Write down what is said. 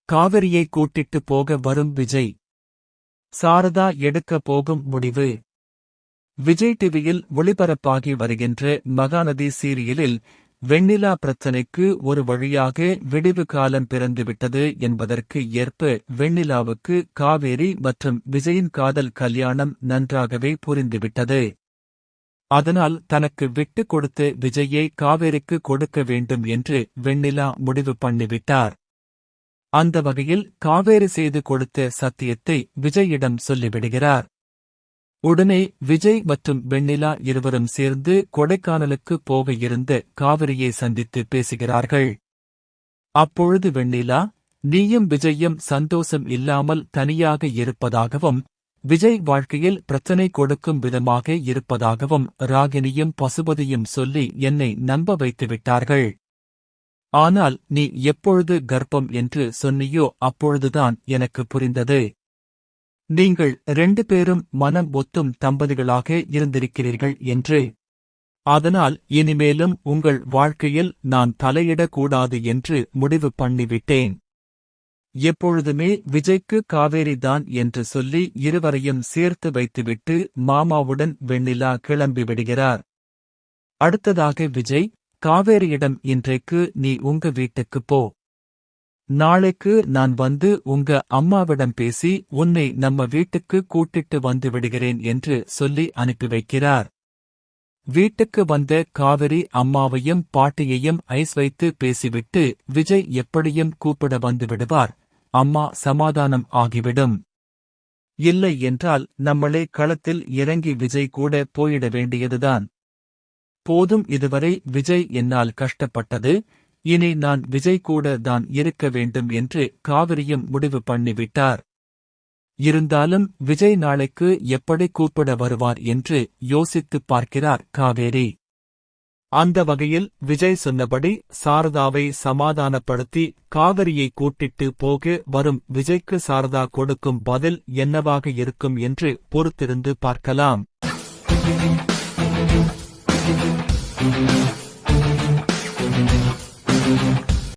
காவிரியை கூட்டிட்டு போக வரும் விஜய். சாரதா எடுக்க போகும் முடிவு. விஜய் டிவியில் ஒளிபரப்பாகி வருகின்ற மகாநதி சீரியலில் வெண்ணிலா பிரச்சனைக்கு ஒரு வழியாக விடிவு காலம் பிறந்துவிட்டது என்பதற்கு ஏற்ப வெண்ணிலாவுக்கு காவேரி மற்றும் விஜயின் காதல் கல்யாணம் நன்றாகவே புரிந்துவிட்டது. அதனால் தனக்கு விட்டுக் கொடுத்து விஜயை காவேரிக்கு கொடுக்க வேண்டும் என்று வெண்ணிலா முடிவு பண்ணிவிட்டார். அந்த வகையில் காவேரி செய்து கொடுத்த சத்தியத்தை விஜயிடம் சொல்லிவிடுகிறார். உடனே விஜய் மற்றும் வெண்ணிலா இருவரும் சேர்ந்து கொடைக்கானலுக்கு போக இருந்த காவிரியை சந்தித்து பேசுகிறார்கள். அப்பொழுது வெண்ணிலா, நீயும் விஜயும் சந்தோஷம் இல்லாமல் தனியாக இருப்பதாகவும், விஜய் வாழ்க்கையில் பிரச்சனை கொடுக்கும் விதமாக இருப்பதாகவும் ராகினியும் பசுபதியும் சொல்லி என்னை நம்ப வைத்துவிட்டார்கள். ஆனால் நீ எப்பொழுது கர்ப்பம் என்று சொன்னியோ அப்பொழுதுதான் எனக்கு புரிந்தது. நீங்கள் 2 பேரும் மனம் ஒத்தும் தம்பதிகளாக இருந்திருக்கிறீர்கள் என்று. அதனால் இனிமேலும் உங்கள் வாழ்க்கையில் நான் தலையிடக்கூடாது என்று முடிவு பண்ணிவிட்டேன். எப்பொழுதுமே விஜய்க்கு காவேரி தான் என்று சொல்லி இருவரையும் சேர்த்து வைத்துவிட்டு மாமாவுடன் வெண்ணிலா கிளம்பிவிடுகிறார். அடுத்ததாக விஜய், காவேரியிடம் இன்றைக்கு நீ உங்க வீட்டுக்கு போ. நாளைக்கு நான் வந்து உங்க அம்மாவிடம் பேசி உன்னை நம்ம வீட்டுக்கு கூட்டிட்டு வந்து விடுகிறேன் என்று சொல்லி அனுப்பி வைக்கிறார். வீட்டுக்கு வந்த காவிரி அம்மாவையும் பாட்டியையும் ஐஸ் வைத்து பேசிவிட்டு விஜய் எப்படியும் கூப்பிட வந்து விடுவார். அம்மா சமாதானம் ஆகிவிடும். இல்லை என்றால் நம்மளே களத்தில் இறங்கி விஜய் கூட போயிட வேண்டியதுதான். போதும், இதுவரை விஜய் என்னால் கஷ்டப்பட்டது, இனி நான் விஜய் கூட தான் இருக்க வேண்டும் என்று காவிரியும் முடிவு பண்ணிவிட்டார். இருந்தாலும் விஜய் நாளைக்கு எப்படி கூப்பிட வருவார் என்று யோசித்துப் பார்க்கிறார் காவேரி. அந்த வகையில் விஜய் சொன்னபடி சாரதாவை சமாதானப்படுத்தி காவிரியை கூட்டிட்டு போக வரும் விஜய்க்கு சாரதா கொடுக்கும் பதில் என்னவாக இருக்கும் என்று பொறுத்திருந்து பார்க்கலாம். Thank you.